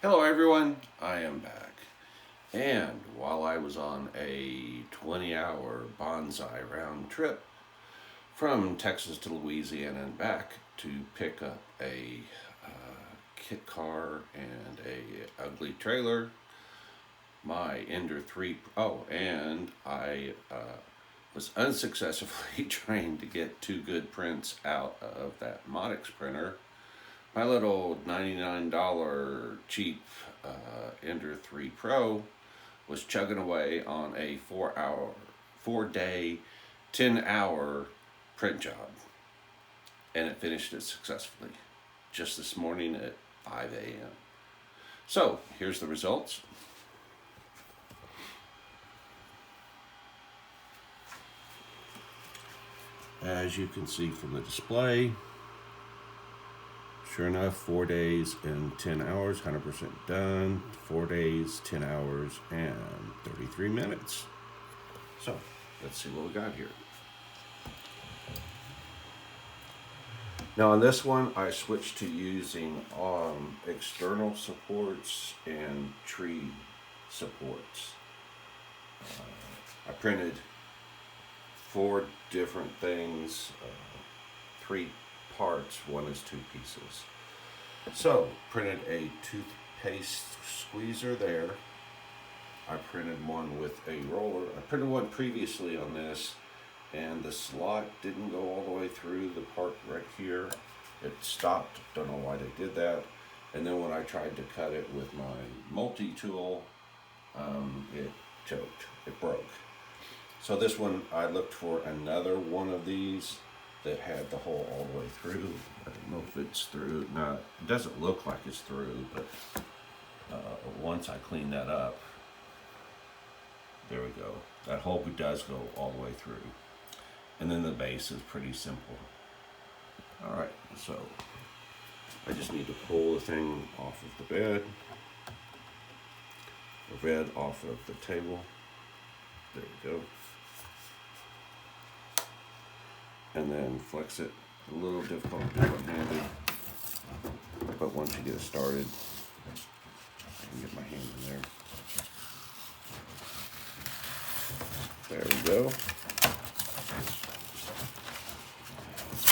Hello everyone, I am back. And while I was on a 20-hour bonsai round trip from Texas to Louisiana and back to pick up a kit car and a ugly trailer, my Ender 3, and I was unsuccessfully trying to get two good prints out of that Modix printer. My little $99 cheap Ender 3 Pro was chugging away on a 4 day, 10-hour print job. And it finished it successfully just this morning at 5 a.m. So here's the results. As you can see from the display, sure enough, 4 days and 10 hours, 100% done. 4 days, 10 hours, and 33 minutes. So, let's see what we got here. Now on this one, I switched to using external supports and tree supports. I printed 4 different things, 3 parts, one is 2 pieces. So, printed a toothpaste squeezer there. I printed one with a roller. I printed one previously on this, and the slot didn't go all the way through the part right here. It stopped, don't know why they did that. And then when I tried to cut it with my multi-tool, it choked, it broke. So this one, I looked for another one of these that had the hole all the way through. I don't know if it's through. No, it doesn't look like it's through, but once I clean that up, there we go. That hole does go all the way through. And then the base is pretty simple. All right, so I just need to pull the thing off of the bed, off of the table. There we go. And then flex it. A little difficult to do one-handed, but once you get it started, I can get my hand in there. There we go.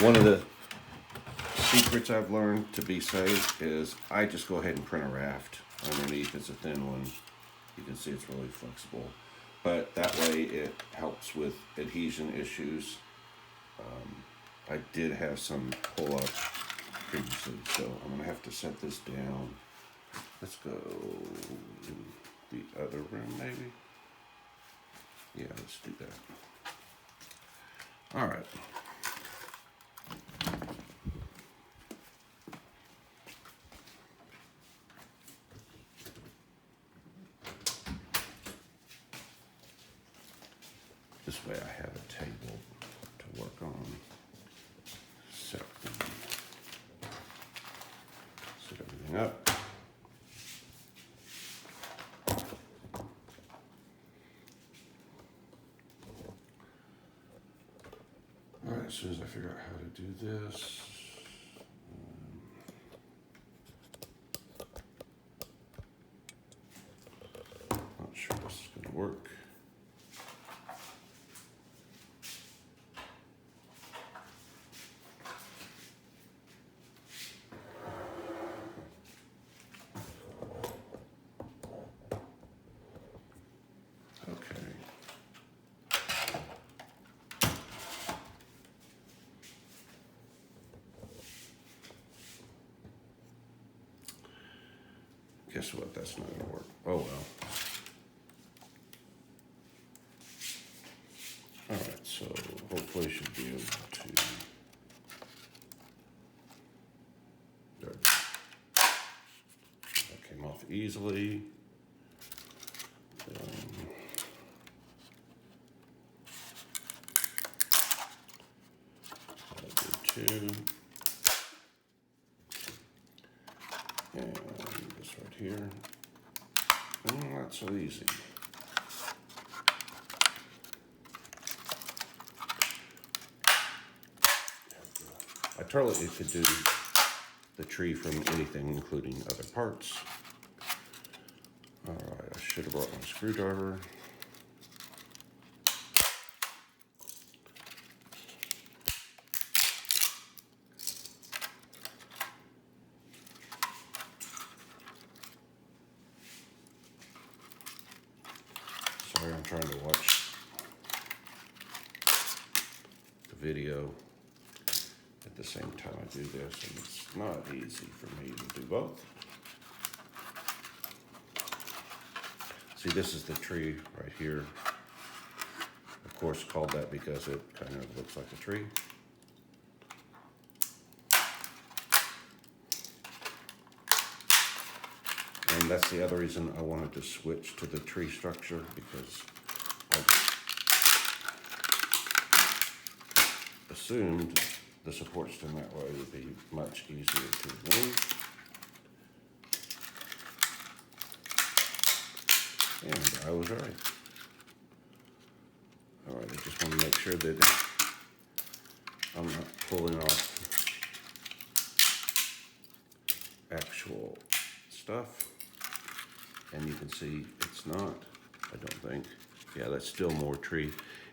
One of the secrets I've learned to be safe is I just go ahead and print a raft underneath. It's a thin one. You can see it's really flexible, but that way it helps with adhesion issues. I did have some pull-up previously, so I'm going to have to set this down. Let's go in the other room, maybe? Yeah, let's do that. All right. This way I have a table to work on. Set everything up. All right, as soon as I figure out how to do this, not sure this is going to work. Guess what? That's not going to work. Oh well. Alright, so hopefully I should be able to. There. That came off easily. I did too. And this right here. Not so easy. I totally could do the tree from anything, including other parts. All right, I should have brought my screwdriver. Sorry, I'm trying to watch the video at the same time I do this, and it's not easy for me to do both. See, this is the tree right here. Of course, called that because it kind of looks like a tree. And that's the other reason I wanted to switch to the tree structure, because I assumed the support stem that way would be much easier to remove. And I was right. All right, I just want to make sure that I'm not pulling off actual stuff. And you can see it's not, I don't think. Yeah, that's still more tree.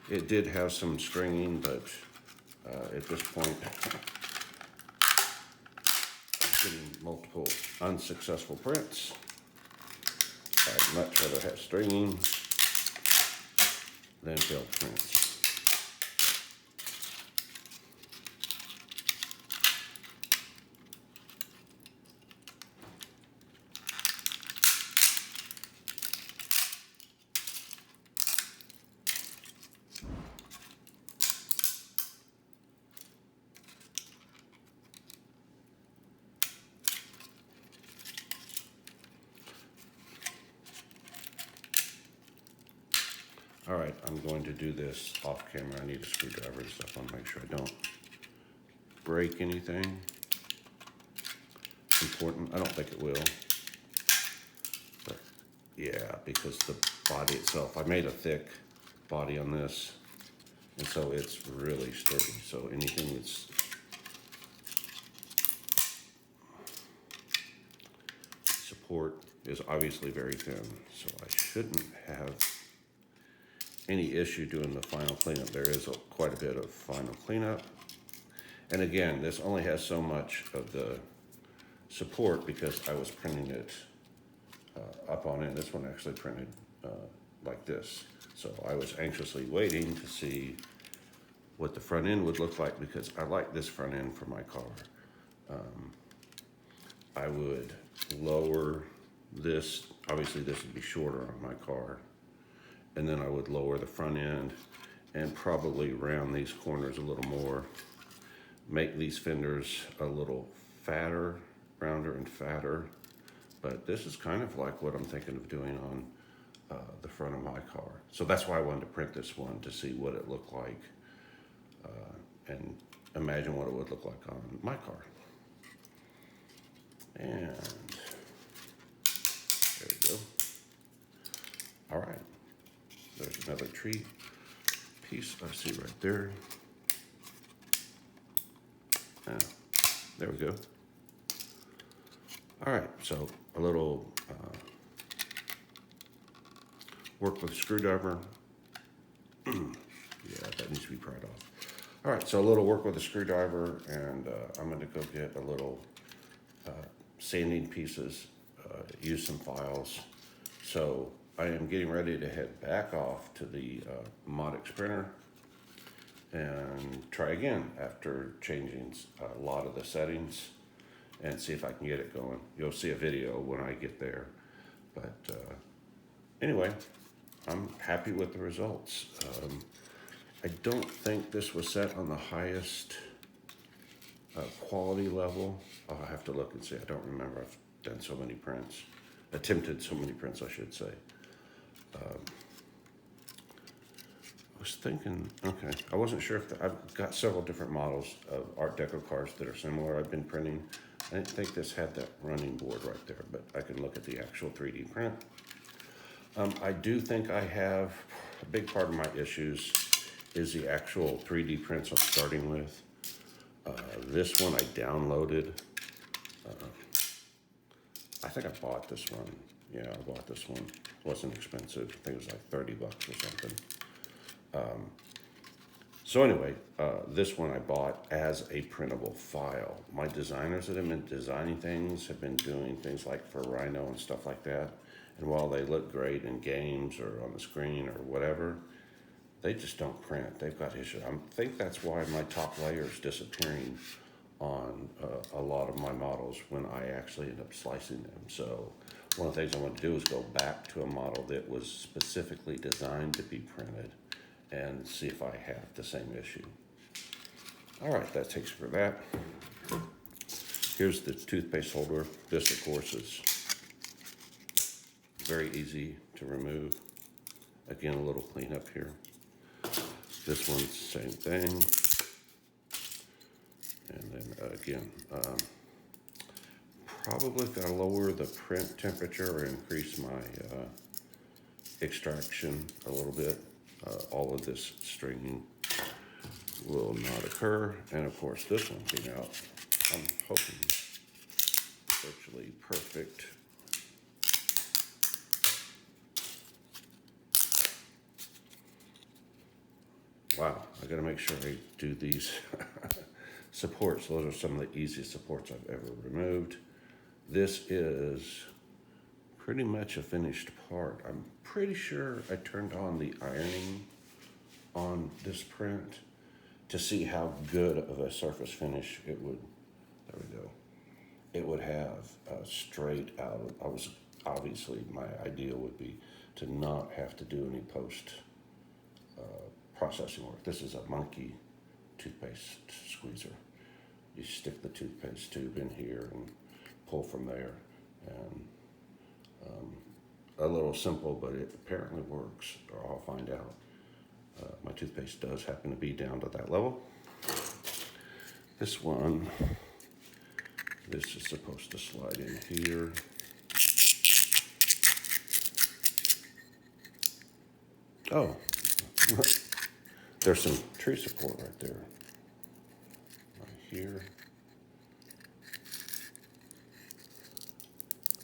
It did have some stringing, but at this point, I'm getting multiple unsuccessful prints. I'd much rather have stringing than failed prints. All right, I'm going to do this off camera. I need a screwdriver and stuff. I want to make sure I don't break anything important. I don't think it will. But yeah, because the body itself, I made a thick body on this, and so it's really sturdy. So anything that's support is obviously very thin. So I shouldn't have any issue doing the final cleanup. There is quite a bit of final cleanup. And again, this only has so much of the support because I was printing it up on it. This one actually printed like this. So I was anxiously waiting to see what the front end would look like, because I like this front end for my car. I would lower this. Obviously this would be shorter on my car. And then I would lower the front end and probably round these corners a little more. Make these fenders a little fatter, rounder and fatter. But this is kind of like what I'm thinking of doing on the front of my car. So that's why I wanted to print this one, to see what it looked like and imagine what it would look like on my car. And there we go. All right. There's another tree piece I see right there. There we go. All right, so a little work with a screwdriver. Yeah, that needs to be pried off. All right, so a little work with a screwdriver, and I'm going to go get a little sanding pieces, use some files. So I am getting ready to head back off to the Modix printer and try again after changing a lot of the settings and see if I can get it going. You'll see a video when I get there. But anyway, I'm happy with the results. I don't think this was set on the highest quality level. I'll have to look and see. I don't remember. I've done so many prints, attempted so many prints, I should say. I was thinking, okay, I wasn't sure if I've got several different models of Art Deco cars that are similar I've been printing. I didn't think this had that running board right there, but I can look at the actual 3D print. I do think I have, a big part of my issues is the actual 3D prints I'm starting with. This one I downloaded. I think I bought this one. Yeah, I bought this one. It wasn't expensive. I think it was like 30 bucks or something. So anyway, this one I bought as a printable file. My designers that have been designing things have been doing things like for Rhino and stuff like that. And while they look great in games or on the screen or whatever, they just don't print. They've got issues. I think that's why my top layer is disappearing on a lot of my models when I actually end up slicing them. So one of the things I want to do is go back to a model that was specifically designed to be printed and see if I have the same issue. All right, that takes care of that. Here's the toothpaste holder. This, of course, is very easy to remove. Again, a little cleanup here. This one's the same thing. And then again, probably gotta lower the print temperature or increase my extraction a little bit. All of this stringing will not occur. And of course, this one came out, I'm hoping, virtually perfect. Wow, I gotta make sure I do these supports. Those are some of the easiest supports I've ever removed. This is pretty much a finished part. I'm pretty sure I turned on the ironing on this print to see how good of a surface finish it would, there we go, it would have straight out. I was, obviously my ideal would be to not have to do any post processing work. This is a Monkey toothpaste squeezer. You stick the toothpaste tube in here and pull from there. And a little simple, but it apparently works, or I'll find out. My toothpaste does happen to be down to that level. This one, this is supposed to slide in here. Oh, there's some tree support right there. Right here.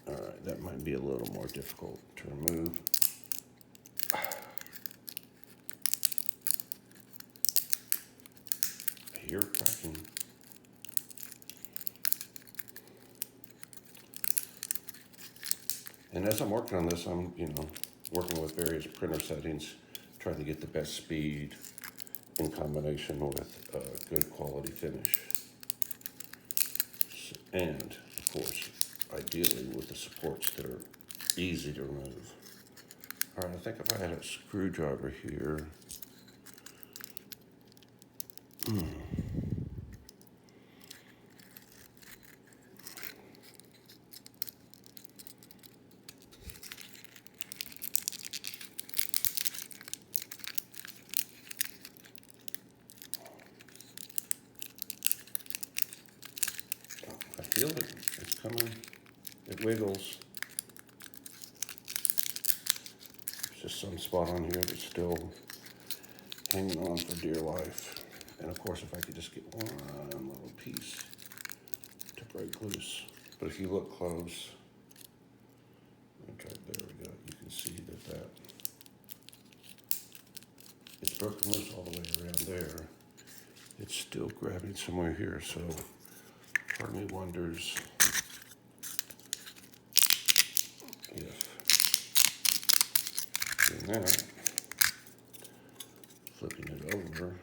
All right, that might be a little more difficult to remove. I hear it cracking. And as I'm working on this, I'm, working with various printer settings, trying to get the best speed in combination with good quality finish. And, of course, ideally with the supports that are easy to remove. All right, I think if I had a screwdriver here. I feel it, it's coming, it wiggles. There's just some spot on here that's still hanging on for dear life. And of course, if I could just get one little piece to break loose. But if you look close, okay, there we go. You can see that it's broken loose all the way around there. It's still grabbing somewhere here, so part of me wonders if doing that, flipping it over,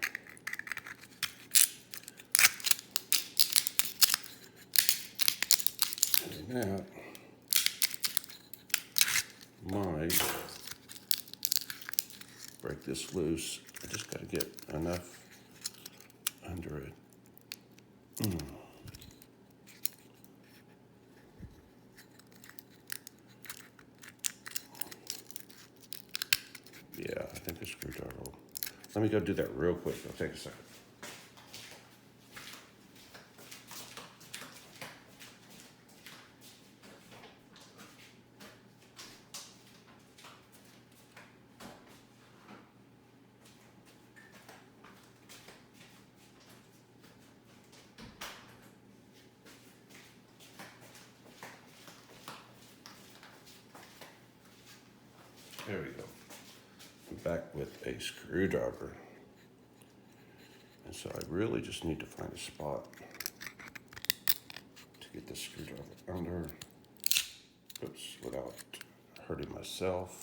doing that might break this loose. I just got to get enough under it. Yeah, I think the screwdriver will. Let me go do that real quick. It'll take a second. There we go. I'm back with a screwdriver. And so I really just need to find a spot to get the screwdriver under. Oops, without hurting myself.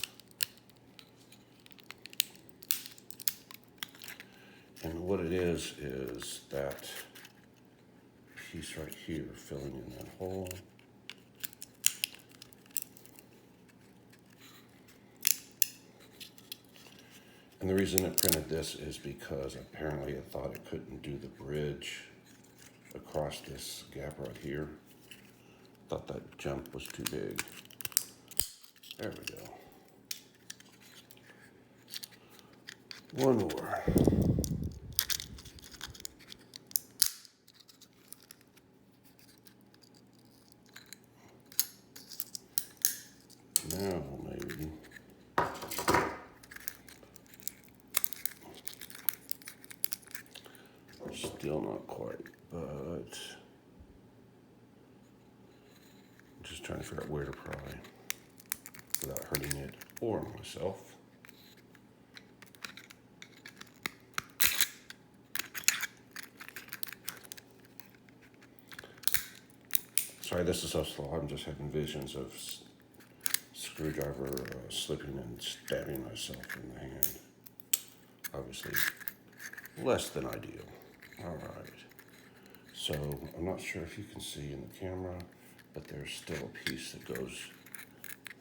And what it is that piece right here filling in that hole. And the reason it printed this is because apparently it thought it couldn't do the bridge across this gap right here. Thought that jump was too big. There we go. One more. Now maybe. Still not quite, but I'm just trying to figure out where to pry without hurting it or myself. Sorry, this is so slow. I'm just having visions of screwdriver slipping and stabbing myself in the hand. Obviously, less than ideal. All right. So I'm not sure if you can see in the camera, but there's still a piece that goes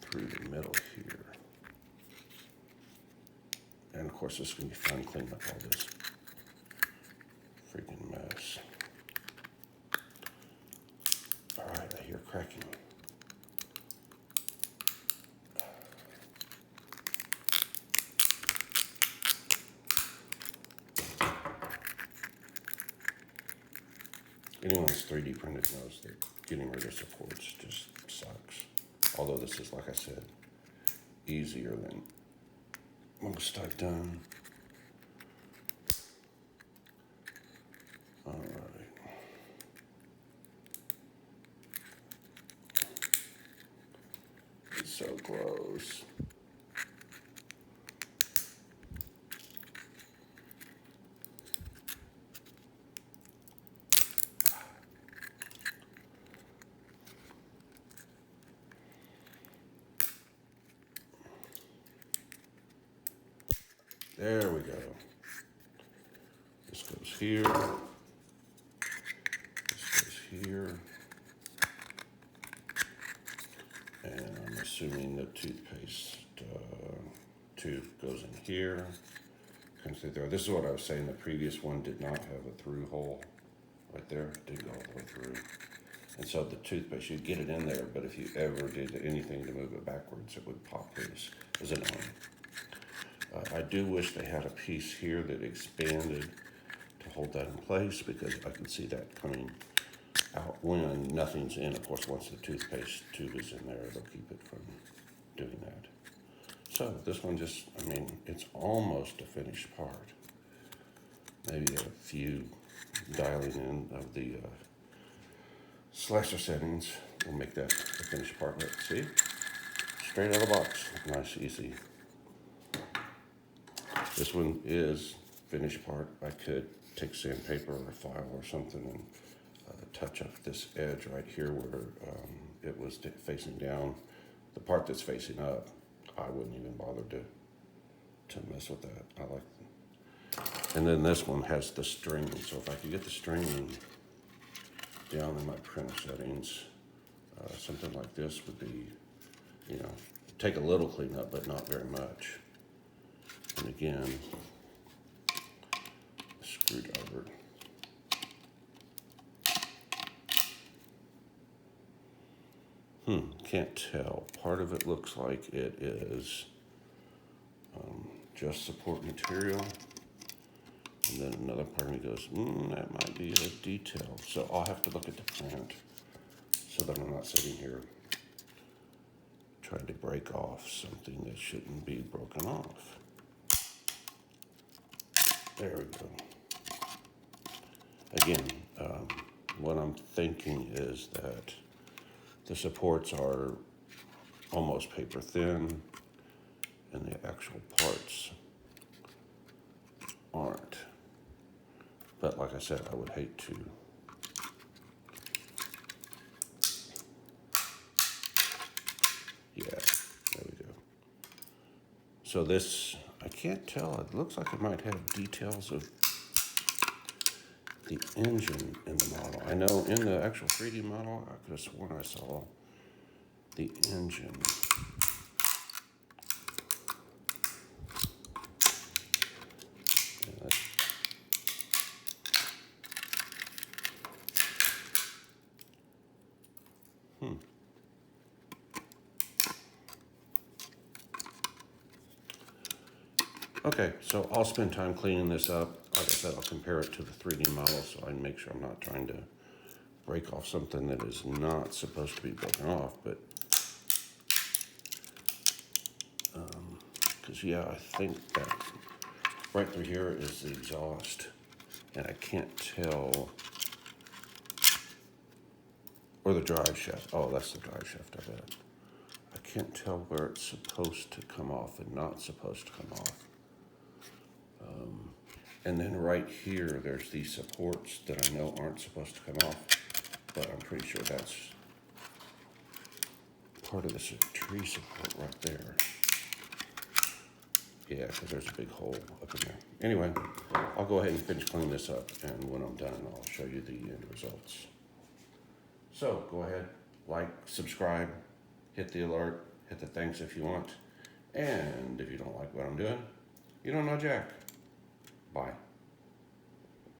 through the middle here. And of course, this is going to be fun cleaning up all this freaking mess. All right, I hear cracking. Anyone who's 3D printed knows that getting rid of supports just sucks. Although this is, like I said, easier than most I've done. All right. It's so close. There we go. This goes here. This goes here. And I'm assuming the toothpaste tube goes in here. Comes through there. This is what I was saying. The previous one did not have a through hole right there. It didn't go all the way through. And so the toothpaste, you'd get it in there, but if you ever did anything to move it backwards, it would pop loose. It was annoying. I do wish they had a piece here that expanded to hold that in place, because I can see that coming out when nothing's in. Of course, once the toothpaste tube is in there, it'll keep it from doing that. So this one just, I mean, it's almost a finished part. Maybe a few dialing in of the slasher settings will make that a finished part. Let's see, straight out of the box, nice, easy. This one is finished part. I could take sandpaper or a file or something and touch up this edge right here where it was facing down. The part that's facing up, I wouldn't even bother to mess with that. I like. And then this one has the stringing. So if I could get the stringing down in my printer settings, something like this would be, you know, take a little cleanup, but not very much. And again, a screwdriver. Can't tell. Part of it looks like it is just support material. And then another part of me goes, that might be a detail. So I'll have to look at the print so that I'm not sitting here trying to break off something that shouldn't be broken off. There we go. Again, what I'm thinking is that the supports are almost paper thin, and the actual parts aren't. But like I said, I would hate to. Yeah, there we go. So this, I can't tell, it looks like it might have details of the engine in the model. I know in the actual 3D model, I could have sworn I saw the engine. Yeah, Okay, so I'll spend time cleaning this up. Like I said, I'll compare it to the 3D model so I can make sure I'm not trying to break off something that is not supposed to be broken off. But, because yeah, I think that right through here is the exhaust. And I can't tell, or the drive shaft. Oh, that's the drive shaft, I bet. I can't tell where it's supposed to come off and not supposed to come off. And then right here, there's these supports that I know aren't supposed to come off, but I'm pretty sure that's part of this tree support right there. Yeah, because there's a big hole up in there. Anyway, I'll go ahead and finish cleaning this up, and when I'm done, I'll show you the end results. So go ahead, like, subscribe, hit the alert, hit the thanks if you want, and if you don't like what I'm doing, you don't know Jack. Bye.